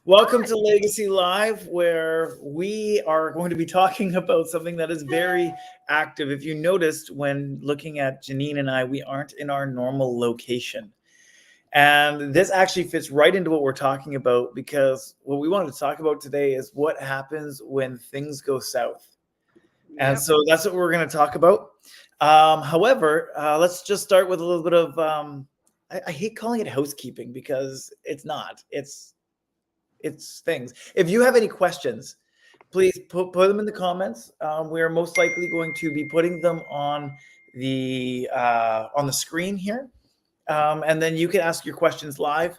Welcome to Legacy Live, where we are going to be talking about something that is very active. If you noticed when looking at Janine and I, we aren't in our normal location. And this actually fits right into what we're talking about because what we wanted to talk about today is what happens when things go south. And Yep. so that's what we're going to talk about. However, let's just start with a little bit of, I hate calling it housekeeping because it's not. It's things. If you have any questions, please put them in the comments. We are most likely going to be putting them on the screen here, and then you can ask your questions live.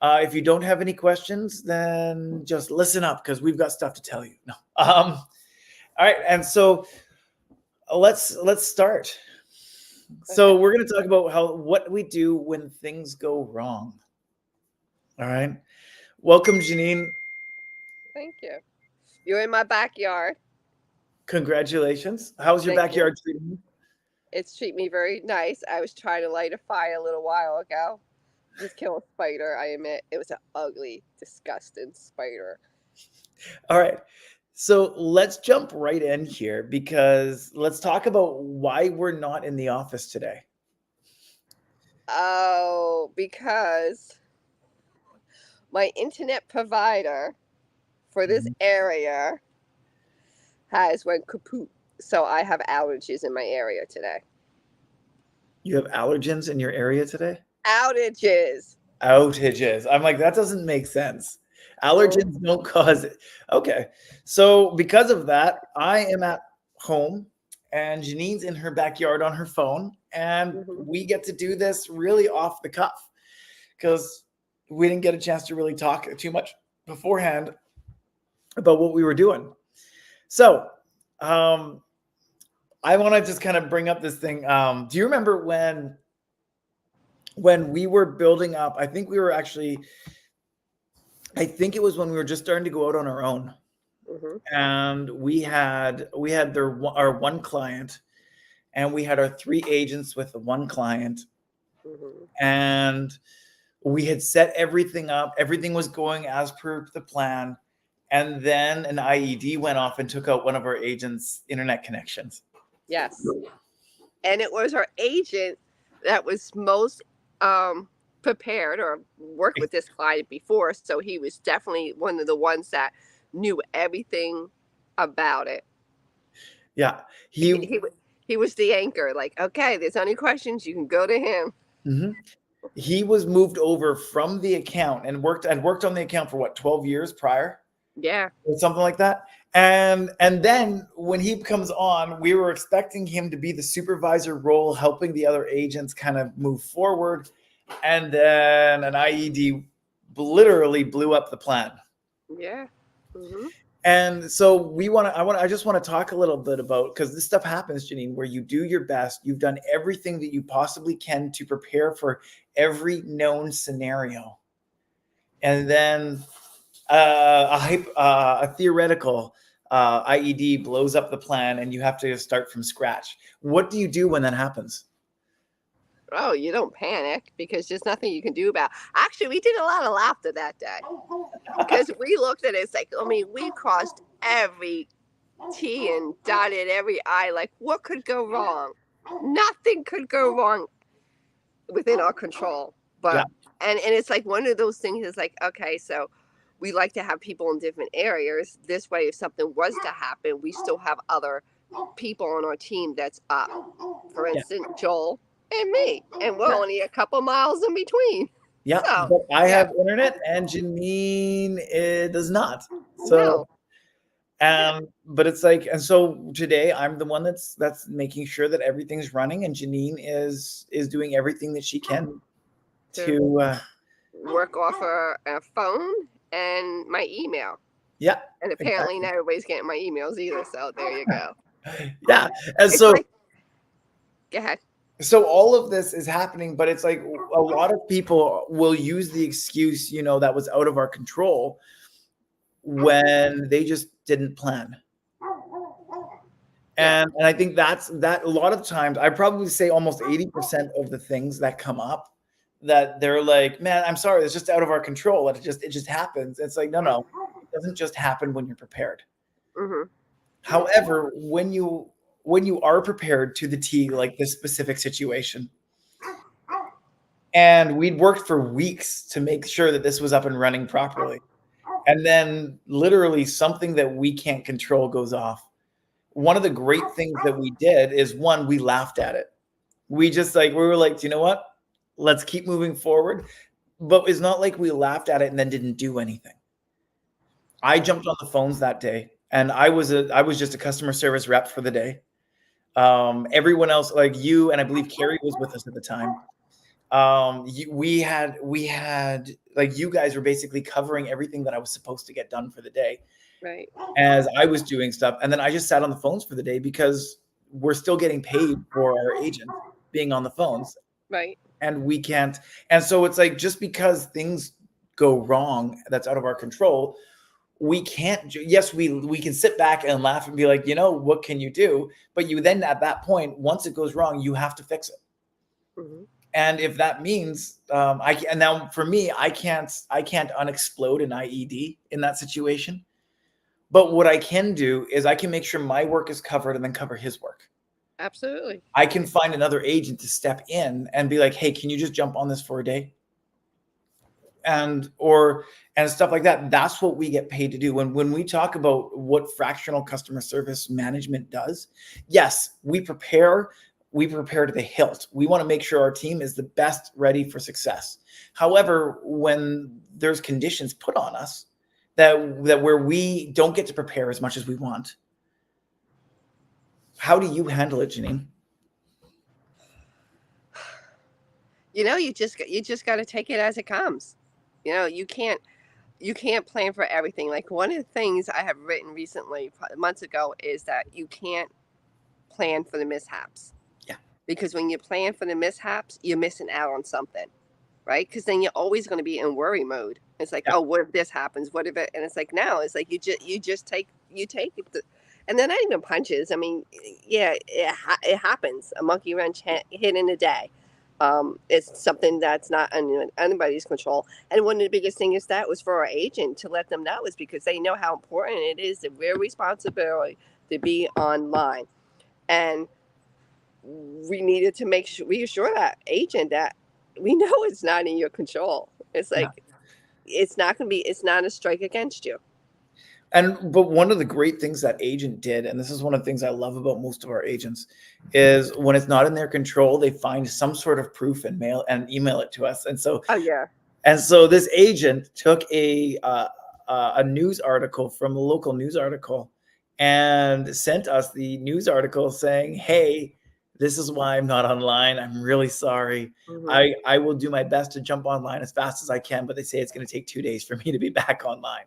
If you don't have any questions, then just listen up because we've got stuff to tell you. No. All right, and so let's start. So Okay. we're going to talk about what we do when things go wrong. All right. Welcome, Janine. Thank you. You're in my backyard. Congratulations. How's your Thank you. backyard treating you? It's treating me very nice. I was trying to light a fire a little while ago. Just kill a spider. I admit it was an ugly, disgusting spider. All right. So let's jump right in here because let's talk about why we're not in the office today. Oh, because my internet provider for this Mhm. area has went kaput. So I have outages in my area today. You have allergens in your area today? Outages. Outages. I'm like, that doesn't make sense. Mm-hmm. Allergens don't cause it. Okay. So because of that, I am at home and Janine's in her backyard on her phone. And we get to do this really off the cuff because we didn't get a chance to really talk too much beforehand about what we were doing. So, um, I want to just kind of bring up this thing. Do you remember when we were building up? I think it was when we were just starting to go out on our own, Mm-hmm. and we had our one client, and we had our three agents with the one client, Mm-hmm. and we had set everything up. Everything was going as per the plan, and then an IED went off and took out one of our agents' internet connections. Yes. And it was our agent that was most prepared or worked with this client before, so he was definitely one of the ones that knew everything about it. Yeah, he, he he, wa- he was the anchor, like, okay, there's any questions, you can go to him. mhm. He was moved over from the account and worked on the account for what, 12 years prior Yeah. or something like that. And then when he comes on, we were expecting him to be the supervisor role, helping the other agents kind of move forward. And then an IED literally blew up the plan. Yeah. Hmm. And so I just want to talk a little bit about, because this stuff happens, Janine, where you do your best, you've done everything that you possibly can to prepare for every known scenario, and then a theoretical IED blows up the plan, and you have to start from scratch. What do you do when that happens? Oh, you don't panic because there's nothing you can do about. Actually, we did a lot of laughter that day because we looked at it. It's like, I mean, we crossed every T and dotted every I. Like, what could go wrong? Nothing could go wrong within our control. Yeah, And it's like one of those things is like, okay, so we like to have people in different areas. This way, if something was to happen, we still have other people on our team that's up. For yeah, instance, Joel and me. And we're yeah, only a couple miles in between. yeah. So, But I yeah, have internet, and Janine does not. So no. Yeah. but it's like, and so today I'm the one that's making sure that everything's running, and Janine is doing everything that she can To to work off a phone and my email. yeah, And apparently exactly. not everybody's getting my emails either. So there you go. Yeah. And It's so like, go ahead. all of this is happening, but it's like a lot of people will use the excuse, that was out of our control when they just didn't plan. Yeah. And I think that a lot of times, I probably say almost 80% of the things that come up that they're like, man, I'm sorry, it's just out of our control. It just happens. It's like, no, it doesn't just happen when you're prepared. Mm-hmm. However, when you are prepared to the T, like this specific situation, and we'd worked for weeks to make sure that this was up and running properly, and then literally something that we can't control goes off. One of the great things that we did is, one, we laughed at it. We were like, you know what? Let's keep moving forward. But it's not like we laughed at it and then didn't do anything. I jumped on the phones that day, and I was just a customer service rep for the day. Everyone else, like you, and I believe Carrie was with us at the time. We had like, you guys were basically covering everything that I was supposed to get done for the day, Right. as I was doing stuff. And then I just sat on the phones for the day because we're still getting paid for our agent being on the phones. Right. And we can't. And so it's like, just because things go wrong that's out of our control, we can't. Yes, we can sit back and laugh and be like, what can you do? But you then, at that point, once it goes wrong, you have to fix it. Mm-hmm. And if that means and now for me, I can't unexplode an IED in that situation. But what I can do is I can make sure my work is covered and then cover his work. Absolutely. I can find another agent to step in and be like, hey, can you just jump on this for a day? And stuff like that. That's what we get paid to do. When we talk about what fractional customer service management does, yes, we prepare to the hilt. We want to make sure our team is the best ready for success. However, when there's conditions put on us that where we don't get to prepare as much as we want, how do you handle it, Janine? You just got to take it as it comes. You can't plan for everything. Like, one of the things I have written recently, months ago, is that you can't plan for the mishaps. Yeah. Because when you plan for the mishaps, you're missing out on something, right? Because then you're always going to be in worry mode. It's like, oh, what if this happens? What if it? And it's like, now it's like you just take it. And they're not even punches. I mean, yeah, it happens. A monkey wrench hit in a day. It's something that's not under anybody's control. And one of the biggest things that was for our agent to let them know is because they know how important it is, their responsibility to be online. And we needed to reassure that agent that we know it's not in your control. It's like, it's not a strike against you. But one of the great things that agent did, and this is one of the things I love about most of our agents, is when it's not in their control, they find some sort of proof and email it to us. And so, and so this agent took a news article from a local news article and sent us the news article saying, hey, this is why I'm not online. I'm really sorry. Mm-hmm. I will do my best to jump online as fast as I can, but they say it's going to take 2 days for me to be back online.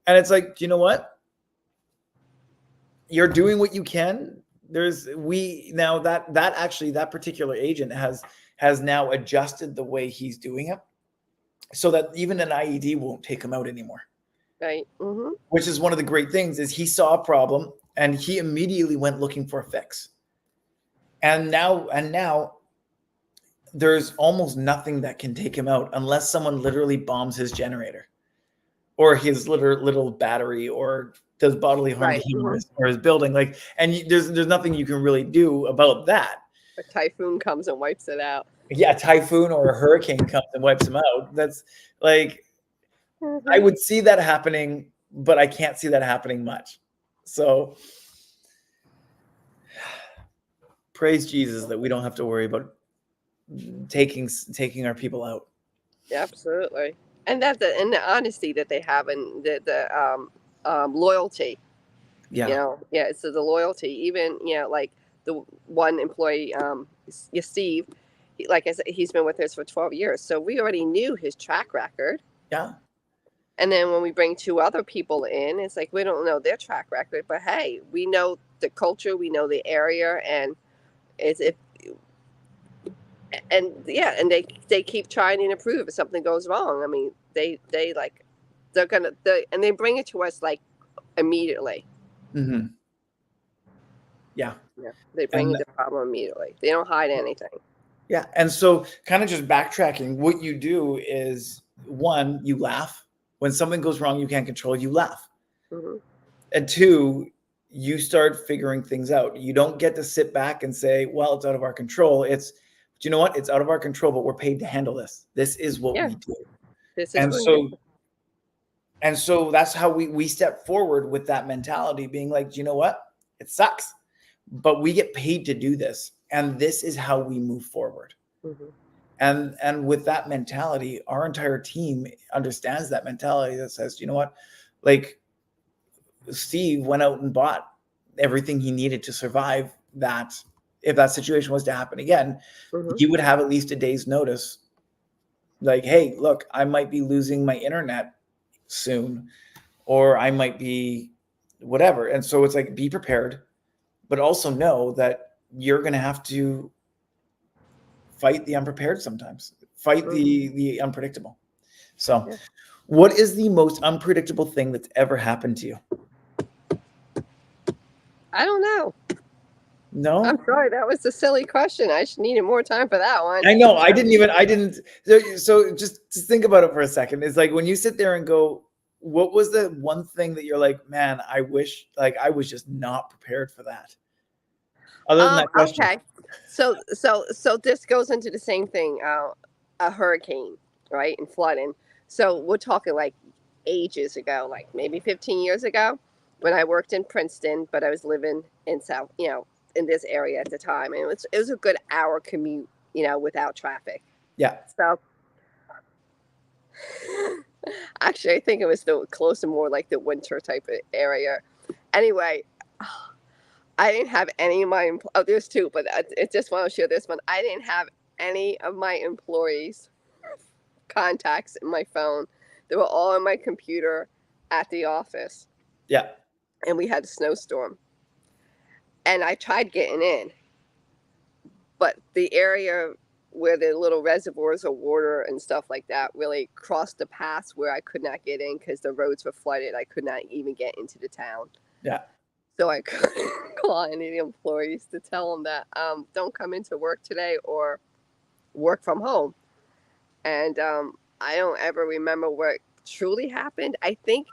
And it's like, you know what? You're doing what you can. That particular agent has now adjusted the way he's doing it so that even an IED won't take him out anymore. Right. Mm-hmm. Which is one of the great things, is he saw a problem and he immediately went looking for a fix. And now there's almost nothing that can take him out unless someone literally bombs his generator or his little battery or does bodily harm to him or his building. There's nothing you can really do about that. A typhoon comes and wipes it out. Yeah, a typhoon or a hurricane comes and wipes him out. That's like, mm-hmm. I would see that happening, but I can't see that happening much. So praise Jesus that we don't have to worry about taking our people out. Absolutely. And that's and the honesty that they have, and the loyalty. Yeah. So the loyalty, even like the one employee, Steve, like I said, he's been with us for 12 years, so we already knew his track record. Yeah. And then when we bring 2 other people in, it's like we don't know their track record, but hey, we know the culture, we know the area, and and they keep trying to improve if something goes wrong. I mean, they bring it to us like immediately. Mm-hmm. Yeah. They bring the problem immediately. They don't hide anything. Yeah. And so kind of just backtracking, what you do is one, you laugh. When something goes wrong you can't control, you laugh. Hmm. And two, you start figuring things out. You don't get to sit back and say, well, it's out of our control. It's, do you know what? It's out of our control, but we're paid to handle this. This is what Yeah, we do. this is And what we do. so that's how we step forward with that mentality, being like, do you know what? It sucks, but we get paid to do this. And this is how we move forward. Hmm. And with that mentality, our entire team understands that mentality that says, you know what? Like Steve went out and bought everything he needed to survive that. If that situation was to happen again, Hmm. he would have at least a day's notice. Like, hey, look, I might be losing my internet soon, or I might be whatever. And so it's like, be prepared, but also know that you're going to have to fight the unprepared sometimes, fight Hmm. the unpredictable. So, Yeah. what is the most unpredictable thing that's ever happened to you? I don't know. I'm No, sorry, that was a silly question. I just needed more time for that one. I know. I didn't. So just think about it for a second. It's like when you sit there and go, what was the one thing that you're like, man, I wish like I was just not prepared for that. Other than that question. Okay. So this goes into the same thing. A hurricane, right, and flooding. So we're talking like ages ago, like maybe 15 years ago, when I worked in Princeton, but I was living in South, in this area at the time, and it was a good hour commute, without traffic. Yeah. So actually, I think it was the close to more like the winter type of area. Anyway, I didn't have any of my oh, there's two, but I just want to share this one. I didn't have any of my employees' contacts in my phone. They were all on my computer at the office, Yeah. and we had a snowstorm. And I tried getting in, but the area where the little reservoirs of water and stuff like that really crossed the paths where I could not get in because the roads were flooded. I could not even get into the town. Yeah. So I couldn't call any of the employees to tell them that don't come into work today or work from home. And I don't ever remember what truly happened. I think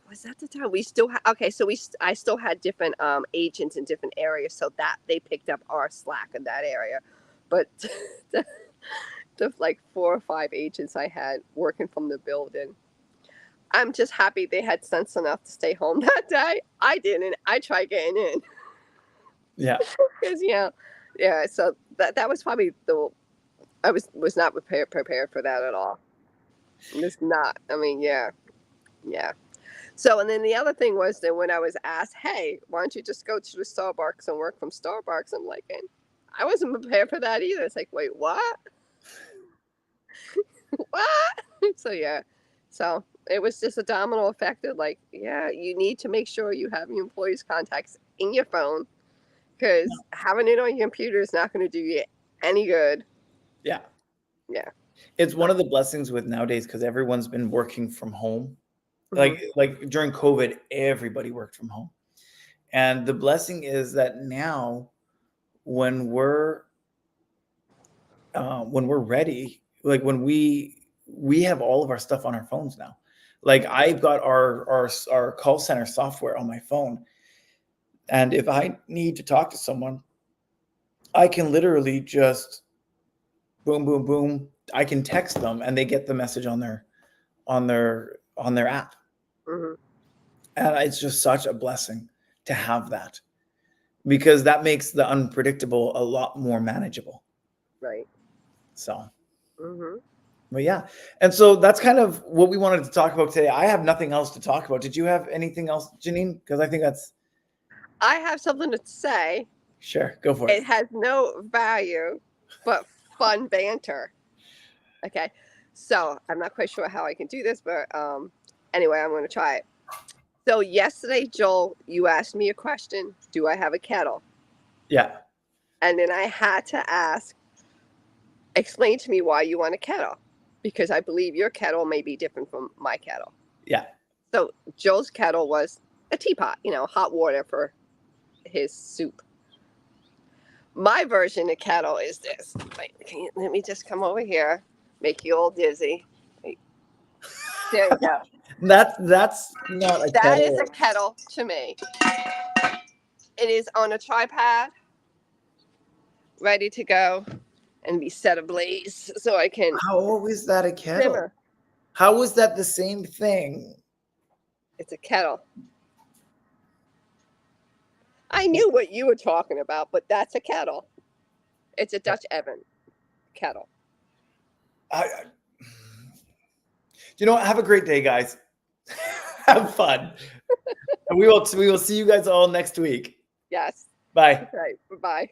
was that the time we still had. Okay, so I still had different agents in different areas, so that they picked up our slack in that area. But the, the like 4 or 5 agents I had working from the building, I'm just happy they had sense enough to stay home that day. I didn't. I tried getting in. Yeah. Because yeah. So that was probably the I was not prepared for that at all. It's not. I mean, yeah. So and then the other thing was that when I was asked, "Hey, why don't you just go to the Starbucks and work from Starbucks?" I'm like, and I wasn't prepared for that either. It's like, wait, what? What? So yeah. So it was just a domino effect of like, yeah, you need to make sure you have your employees' contacts in your phone because having it on your computer is not going to do you any good. Yeah. Yeah. It's one of the blessings with nowadays because everyone's been working from home. Hmm. Like during COVID, everybody worked from home. And the blessing is that now when we're ready, like when we have all of our stuff on our phones now. Like I've got our call center software on my phone. And if I need to talk to someone, I can literally just boom, boom, boom. I can text them and they get the message on their app. Hmm. And it's just such a blessing to have that because that makes the unpredictable a lot more manageable. Right. So, Hmm. but yeah. And so that's kind of what we wanted to talk about today. I have nothing else to talk about. Did you have anything else, Janine? Because I think that's I have something to say. sure. Go for it. It has no value, but fun banter. Okay. So I'm not quite sure how I can do this, but anyway, I'm going to try it. So yesterday, Joel, you asked me a question. Do I have a kettle? Yeah. And then I had to ask, explain to me why you want a kettle, because I believe your kettle may be different from my kettle. Yeah. So Joel's kettle was a teapot, hot water for his soup. My version of kettle is this. Wait, let me just come over here, make you all dizzy. Wait. There you go. That's not a That kettle. is a kettle to me. It is on a tripod, ready to go and be set ablaze so I can How is that a kettle? simmer. How is that the same thing? It's a kettle. I knew what you were talking about, but that's a kettle. It's a Dutch oven kettle. You know what? Have a great day, guys. Have fun. And we will see you guys all next week. Yes. Bye. Right. Bye-bye.